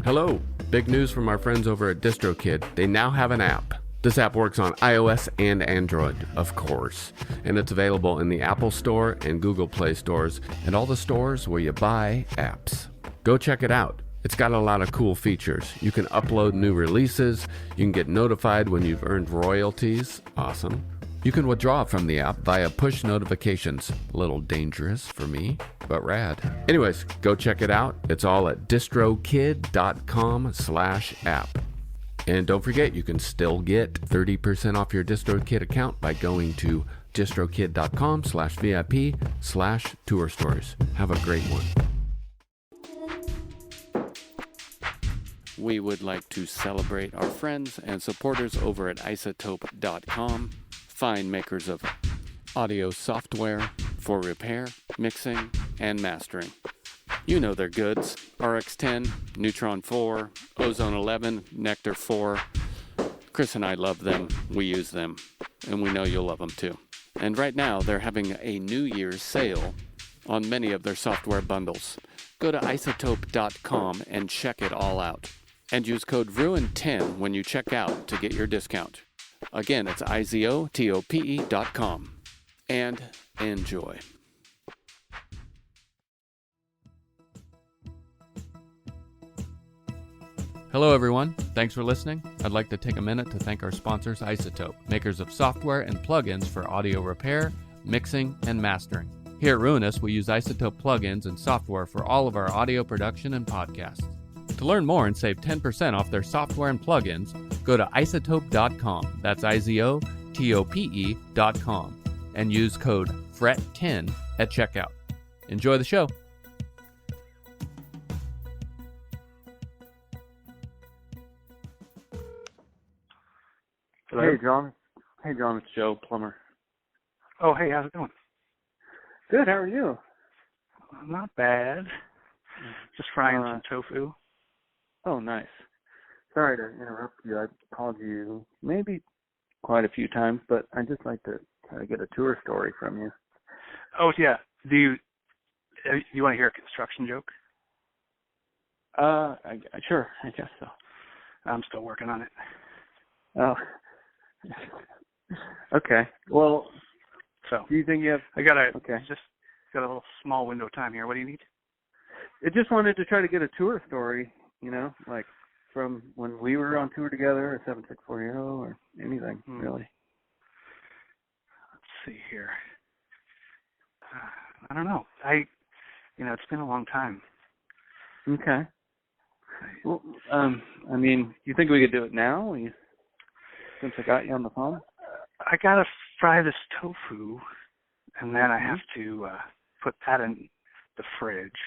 Hello! Big news from our friends over at Distrokid. They now have an app. This app works on iOS and Android, of course, and it's available in the Apple Store and Google Play stores and all the stores where you buy apps. Go check it out. It's got a lot of cool features. You can upload new releases, you can get notified when you've earned royalties. Awesome. You can withdraw from the app via push notifications. A little dangerous for me, but rad. Anyways, go check it out. It's all at distrokid.com/app. And don't forget, you can still get 30% off your Distrokid account by going to distrokid.com/VIP/tour stories. Have a great one. We would like to celebrate our friends and supporters over at Izotope.com. Fine makers of audio software for repair, mixing, and mastering. You know their goods: RX10, Neutron 4, Ozone 11, Nectar 4. Chris and I love them, we use them, and we know you'll love them too. And right now they're having a New Year's sale on many of their software bundles. Go to isotope.com and check it all out. And use code RUIN10 when you check out to get your discount. Again, it's izotope.com. And enjoy. Hello, everyone. Thanks for listening. I'd like to take a minute to thank our sponsors, Izotope, makers of software and plugins for audio repair, mixing, and mastering. Here at Ruinous, we use Izotope plugins and software for all of our audio production and podcasts. To learn more and save 10% off their software and plugins, go to izotope.com. That's izotope.com. And use code FRET10 at checkout. Enjoy the show. Hello? Hey, John. Hey, John. It's Joe Plummer. Oh, hey, how's it going? Good. How are you? Not bad. Just frying some tofu. Oh, nice. Sorry to interrupt you. I called you maybe quite a few times, but I'd just like to try to get a tour story from you. Oh, yeah. Do you want to hear a construction joke? Sure. I guess so. I'm still working on it. Oh. Okay. Well, so do you think you have... just got a little small window of time here. What do you need? I just wanted to try to get a tour story, like from when we were on tour together, or 7640, or anything, really. Let's see here. I don't know. It's been a long time. Okay. Well, you think we could do it now, since I got you on the phone? I gotta fry this tofu, and then I have to put that in the fridge.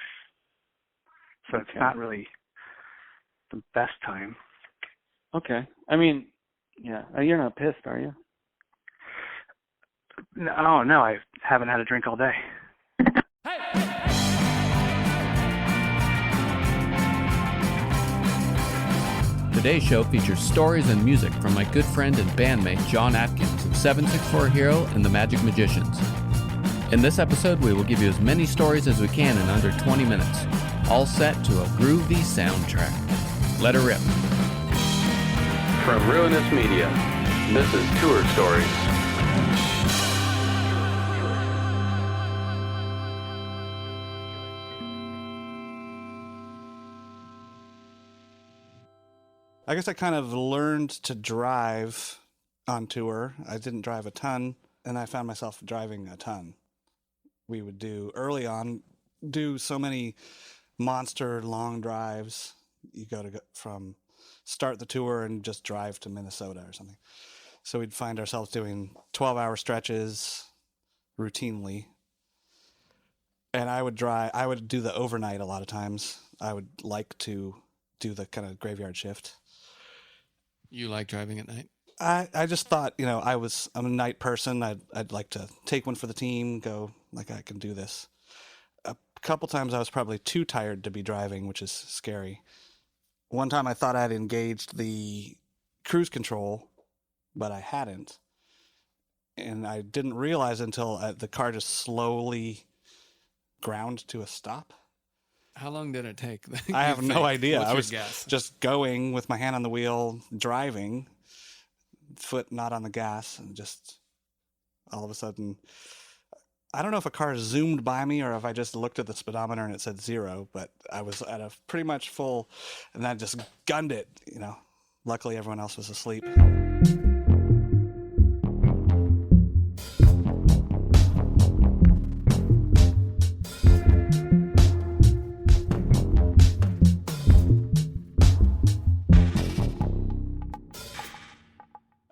So It's not really the best time. Okay. You're not pissed, are you? No, I haven't had a drink all day. Today's show features stories and music from my good friend and bandmate John Atkins of 764 Hero and the Magic Magicians. In this episode, we will give you as many stories as we can in under 20 minutes, all set to a groovy soundtrack. Let her rip. From Ruinous Media, this is Tour Stories. I guess I kind of learned to drive on tour. I didn't drive a ton, and I found myself driving a ton. We would do so many monster long drives. You go from start the tour and just drive to Minnesota or something. So we'd find ourselves doing 12-hour stretches routinely. And I would do the overnight a lot of times. I would like to do the kind of graveyard shift. You like driving at night? I just thought, I'm a night person. I'd like to take one for the team, go like I can do this. A couple times I was probably too tired to be driving, which is scary. One time I thought I'd engaged the cruise control, but I hadn't. And I didn't realize until the car just slowly ground to a stop. How long did it take? I have no idea. What's I your was guess? just going with my hand on the wheel, driving, foot not on the gas, and just all of a sudden, I don't know if a car zoomed by me or if I just looked at the speedometer and it said 0, but I was at a pretty much full, and I just gunned it, you know. Luckily, everyone else was asleep.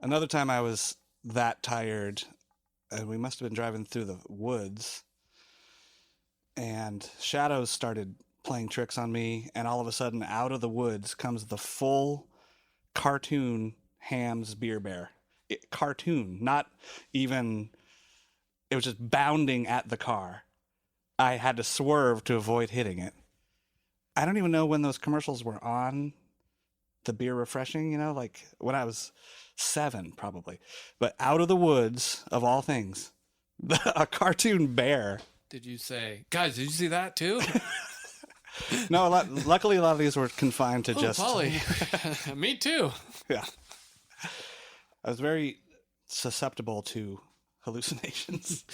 Another time I was that tired, and we must have been driving through the woods, and shadows started playing tricks on me, and all of a sudden, out of the woods comes the full cartoon Ham's Beer Bear. Cartoon, not even, it was just bounding at the car. I had to swerve to avoid hitting it. I don't even know when those commercials were on the beer refreshing, you know, like when I was 7 probably. But out of the woods, of all things, a cartoon bear. Did you say, guys, did you see that too? No, luckily a lot of these were confined to just... Polly. Me too. Yeah. I was very susceptible to hallucinations.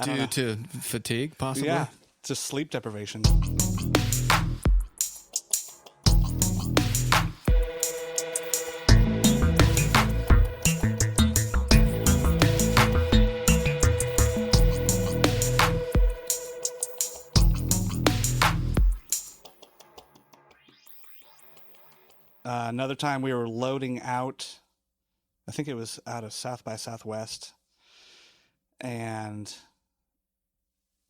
Due to fatigue, possibly? Yeah, just sleep deprivation. Another time we were loading out, I think it was out of South by Southwest, and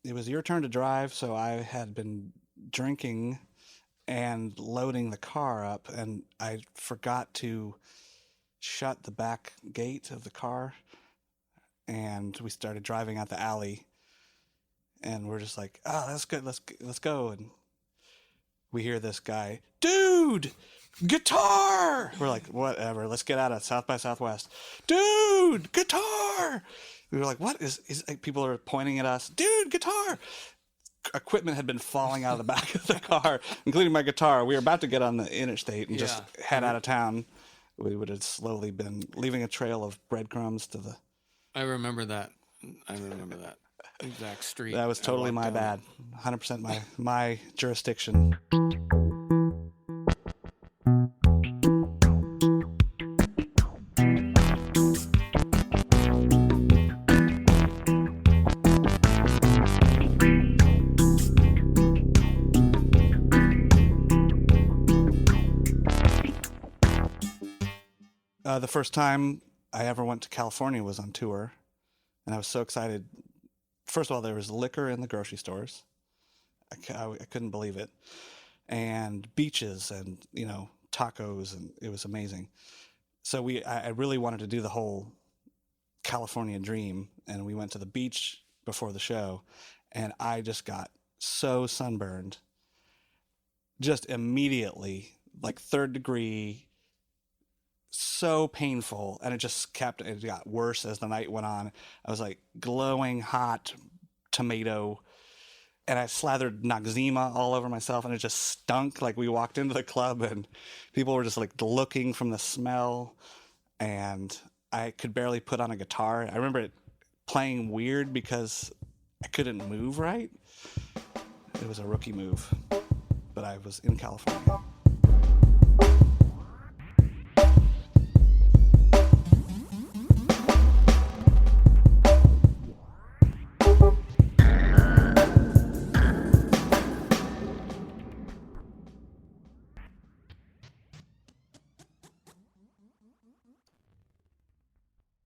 it was your turn to drive, so I had been drinking and loading the car up, and I forgot to shut the back gate of the car, and we started driving out the alley, and we're just like, oh, that's good, let's go, and we hear this guy, dude, guitar! We're like, whatever, let's get out of South by Southwest. Dude, guitar! We were like, what is like, people are pointing at us, dude, guitar! Equipment had been falling out of the back of the car, including my guitar. We were about to get on the interstate and just head out of town. We would have slowly been leaving a trail of breadcrumbs to the... I remember that exact street. That was totally my bad. 100% my jurisdiction. The first time I ever went to California was on tour, and I was so excited. First of all, there was liquor in the grocery stores. I couldn't believe it. And beaches and, you know, tacos, and it was amazing. So I really wanted to do the whole California dream, and we went to the beach before the show, and I just got so sunburned. Just immediately, like 3rd degree, so painful, and it got worse as the night went on. I was like glowing hot tomato, and I slathered Noxzema all over myself, and it just stunk. Like, we walked into the club and people were just like looking from the smell, and I could barely put on a guitar. I remember it playing weird because I couldn't move right. It was a rookie move, but I was in California.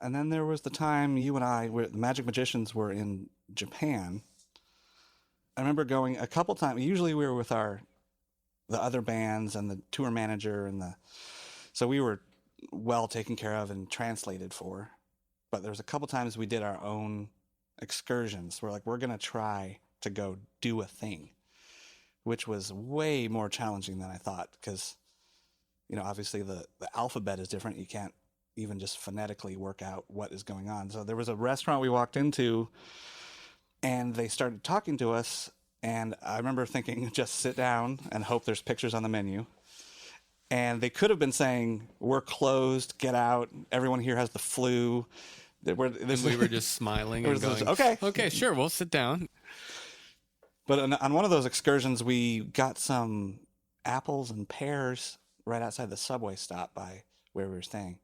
And then there was the time you and I, the Magic Magicians, were in Japan. I remember going a couple times. Usually we were with the other bands and the tour manager, so we were well taken care of and translated for. But there was a couple times we did our own excursions. We're like, we're going to try to go do a thing, which was way more challenging than I thought, because, you know, obviously the alphabet is different. You can't even just phonetically work out what is going on. So there was a restaurant we walked into, and they started talking to us, And I remember thinking, just sit down and hope there's pictures on the menu. And they could have been saying, we're closed, get out, everyone here has the flu. And we were just smiling and going, okay, sure, we'll sit down. But on one of those excursions, we got some apples and pears right outside the subway stop by where we were staying.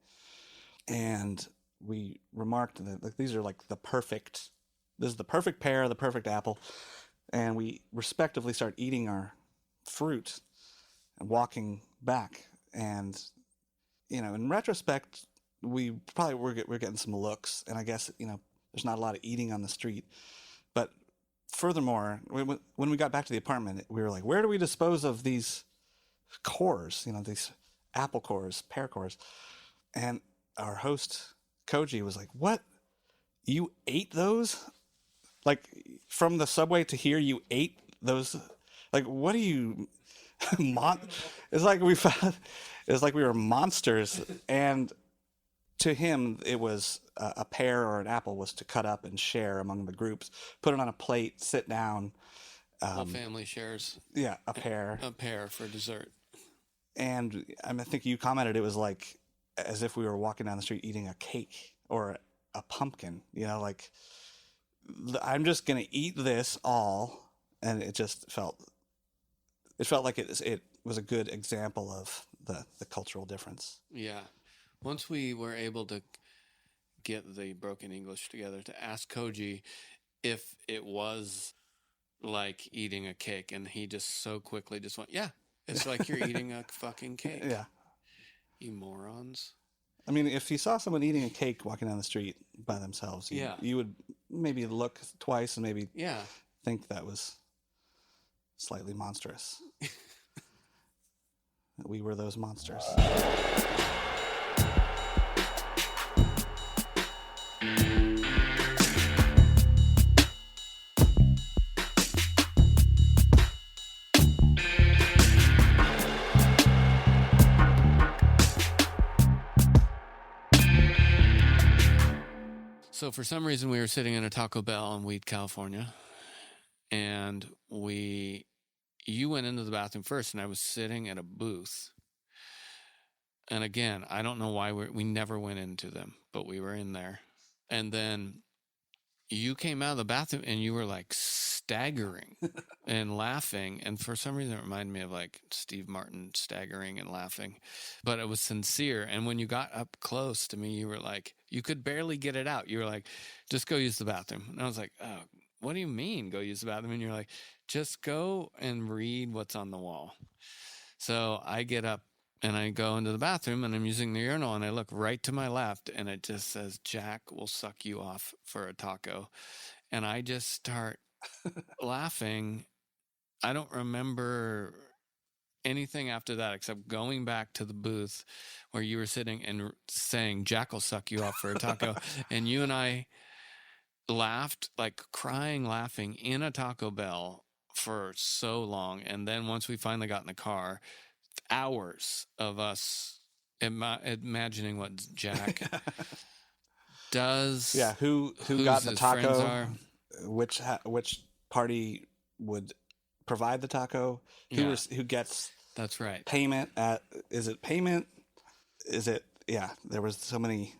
And we remarked that like, these are like this is the perfect pear, the perfect apple. And we respectively start eating our fruit and walking back. And, in retrospect, we probably we're getting some looks. And I guess, there's not a lot of eating on the street. But furthermore, when we got back to the apartment, we were like, where do we dispose of these cores, these apple cores, pear cores? And our host, Koji, was like, what? You ate those? Like, from the subway to here, you ate those? Like, what do you... It's like we were monsters. And to him, it was a pear or an apple was to cut up and share among the groups, put it on a plate, sit down. Whole family shares. Yeah, a pear. A pear for dessert. And I think you commented it was like as if we were walking down the street eating a cake or a pumpkin. Like I'm just gonna eat this all, and it just felt like it was a good example of the cultural difference. Yeah. Once we were able to get the broken English together to ask Koji if it was like eating a cake, and he just so quickly just went, yeah, it's like you're eating a fucking cake. Yeah. You morons. I mean, if you saw someone eating a cake walking down the street by themselves, you would maybe look twice and maybe think that was slightly monstrous. We were those monsters. So for some reason, we were sitting in a Taco Bell in Weed, California, and you went into the bathroom first, and I was sitting at a booth. And again, I don't know why we never went into them, but we were in there. And then you came out of the bathroom, and you were like staggering and laughing. And for some reason, it reminded me of like Steve Martin staggering and laughing, but it was sincere. And when you got up close to me, you were like, you could barely get it out. You were like, just go use the bathroom. And I was like, oh, what do you mean go use the bathroom? And you're like, just go and read what's on the wall. So I get up and I go into the bathroom, and I'm using the urinal, and I look right to my left, and it just says, Jack will suck you off for a taco. And I just start laughing. I don't remember anything after that except going back to the booth where you were sitting and saying, Jack will suck you off for a taco. And you and I laughed, like crying, laughing in a Taco Bell for so long. And then once we finally got in the car, hours of us imagining what Jack does. Yeah, who got the taco? Which party would provide the taco? Who gets? That's right. Payment at? Is it payment? Is it? Yeah, there was so many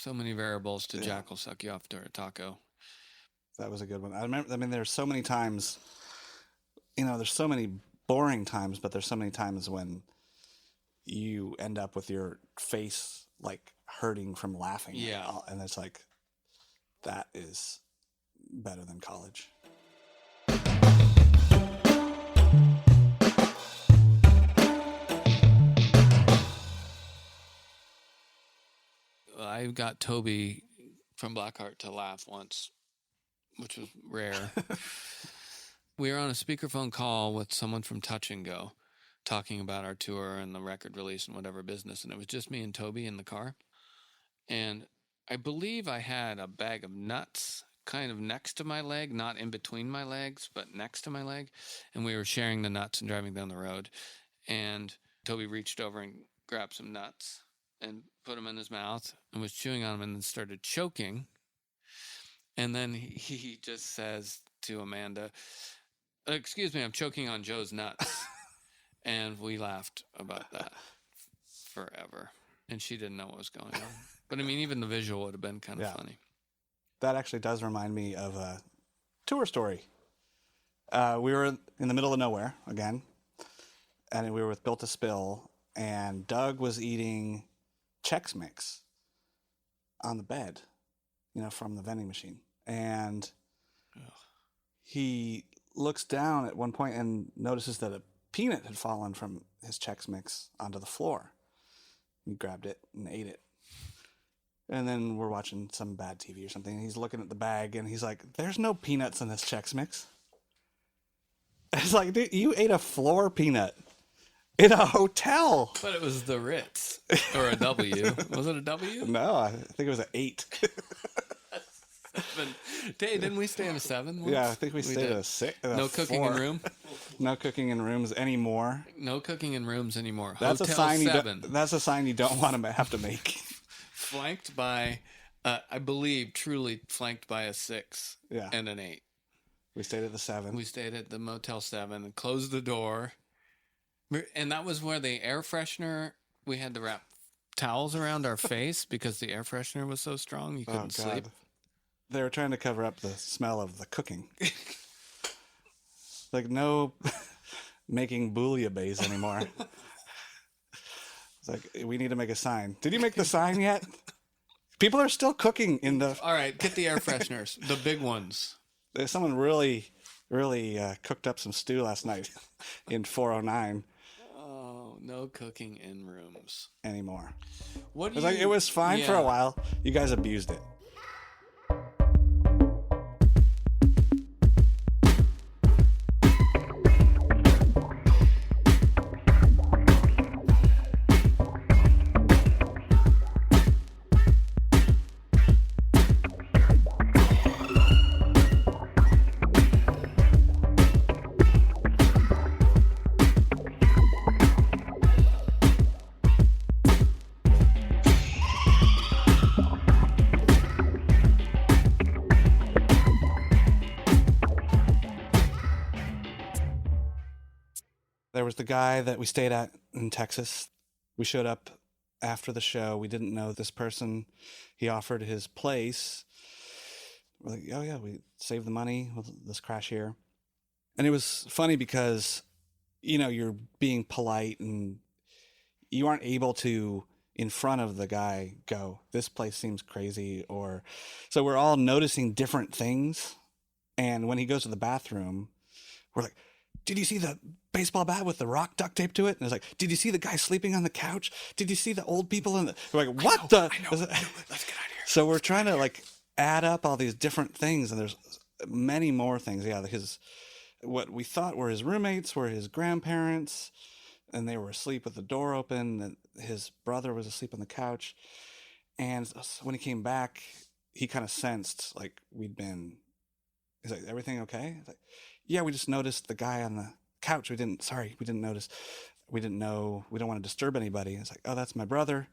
variables to Jack will suck you off to a taco. That was a good one. I remember. I mean, there's so many times. There's so many boring times, but there's so many times when you end up with your face like hurting from laughing. Yeah. And it's like, that is better than college. I got Toby from Blackheart to laugh once, which was rare. We were on a speakerphone call with someone from Touch and Go talking about our tour and the record release and whatever business. And it was just me and Toby in the car. And I believe I had a bag of nuts kind of next to my leg, not in between my legs, but next to my leg. And we were sharing the nuts and driving down the road. And Toby reached over and grabbed some nuts and put them in his mouth and was chewing on them and then started choking. And then he just says to Amanda, excuse me, I'm choking on Joe's nuts. And we laughed about that forever. And she didn't know what was going on. But I mean, even the visual would have been kind of funny. That actually does remind me of a tour story. We were in the middle of nowhere again, and we were with Built to Spill, and Doug was eating Chex Mix on the bed, from the vending machine. And he looks down at one point and notices that a peanut had fallen from his Chex Mix onto the floor. He grabbed it and ate it. And then we're watching some bad TV or something, and he's looking at the bag, and he's like, there's no peanuts in this Chex Mix. It's like, dude, you ate a floor peanut in a hotel. But it was the Ritz, or a W. Was it a W? No, I think it was an 8. Didn't we stay in a 7 once? Yeah, I think we stayed at a 6. No cooking in room? No cooking in rooms anymore. No cooking in rooms anymore. That's Hotel a sign 7. That's a sign you don't want to have to make. Flanked by, I believe, truly flanked by a 6 and an 8. We stayed at the 7. We stayed at the Motel 7 and closed the door. And that was where the air freshener, we had to wrap towels around our face because the air freshener was so strong you couldn't sleep. They were trying to cover up the smell of the cooking. Like, no making bouillabaisse anymore. It's like, we need to make a sign. Did you make the sign yet? People are still cooking in the... All right, get the air fresheners, the big ones. There's someone really cooked up some stew last night in 409. Oh, no cooking in rooms anymore. It was fine for a while. You guys abused it. There was the guy that we stayed at in Texas. We showed up after the show. We didn't know this person. He offered his place. We're like, oh yeah, we saved the money. Let's crash here. And it was funny because, you're being polite and you aren't able to, in front of the guy, go, this place seems crazy. So we're all noticing different things. And when he goes to the bathroom, we're like, did you see the baseball bat with the rock duct tape to it? And it's like, did you see the guy sleeping on the couch? Did you see the old people in the... We're like, what I know. Let's get out of here. So we're trying to add up all these different things, and there's many more things. Yeah, what we thought were his roommates were his grandparents, and they were asleep with the door open, and his brother was asleep on the couch. And when he came back, he kind of sensed he's like, everything okay? He's like, yeah, we just noticed the guy on the couch. We didn't notice. We didn't know. We don't want to disturb anybody. It's like, oh, that's my brother.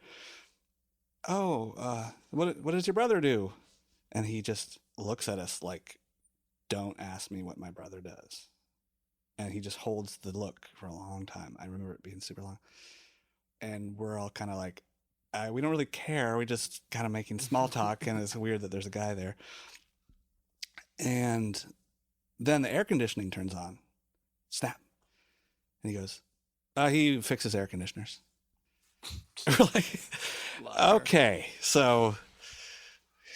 Oh, what does your brother do? And he just looks at us like, don't ask me what my brother does. And he just holds the look for a long time. I remember it being super long. And we're all kind of like, we don't really care. We're just kind of making small talk. And it's weird that there's a guy there. And then the air conditioning turns on. Snap. And he goes, he fixes air conditioners. We're like, okay, so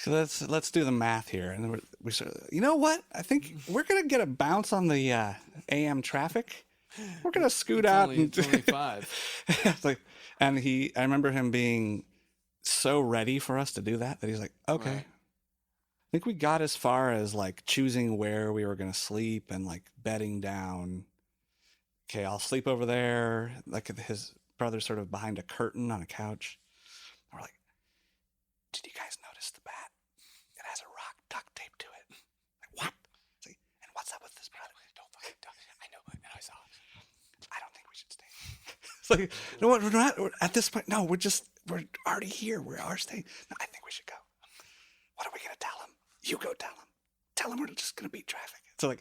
let's do the math here. And we start, you know what? I think we're going to get a bounce on the AM traffic. We're going to scoot out. It's only 5. I remember him being so ready for us to do that he's like, okay. Right. I think we got as far as choosing where we were going to sleep and bedding down. Okay, I'll sleep over there. His brother's sort of behind a curtain on a couch. And we're like, did you guys notice the bat? It has a rock duct tape to it. What? And what's up with this brother? Don't fucking tell me. I know, and I saw it. I don't think we should stay. It's no, we're not at this point. No, we're already here. We are staying. No, I think we should go. What are we going to tell him? You go tell him. Tell him we're just going to beat traffic. So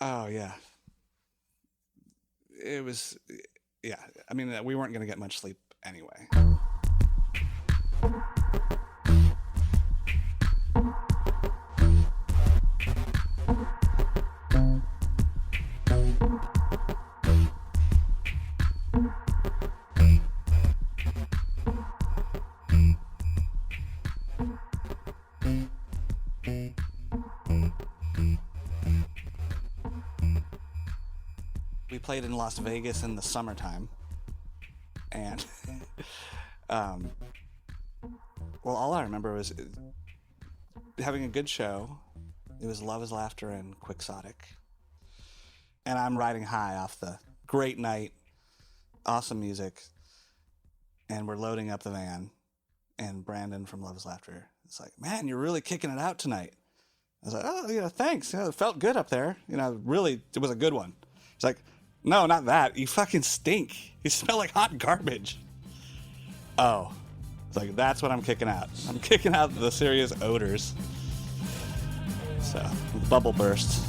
Oh, yeah. It was, yeah. I mean, we weren't going to get much sleep anyway. We played in Las Vegas in the summertime, and well, all I remember was having a good show. It was Love is Laughter and Quixotic, and I'm riding high off the great night, awesome music, and we're loading up the van, and Brandon from Love is Laughter is like, "Man, you're really kicking it out tonight." I was like, "Oh, yeah, thanks. It felt good up there. Really, it was a good one." He's like, "No, not that. You fucking stink. You smell like hot garbage." Oh. It's like, that's what I'm kicking out. I'm kicking out the serious odors. So, bubble bursts.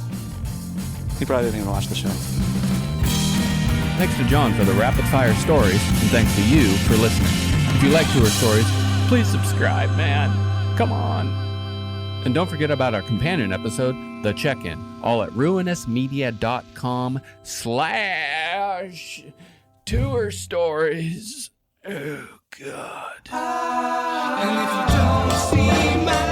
He probably didn't even watch the show. Thanks to John for the rapid fire stories, and thanks to you for listening. If you like Tour Stories, please subscribe, man. Come on. And don't forget about our companion episode, The Check-In, all at ruinousmedia.com/tour stories. Oh, God. And if you don't see my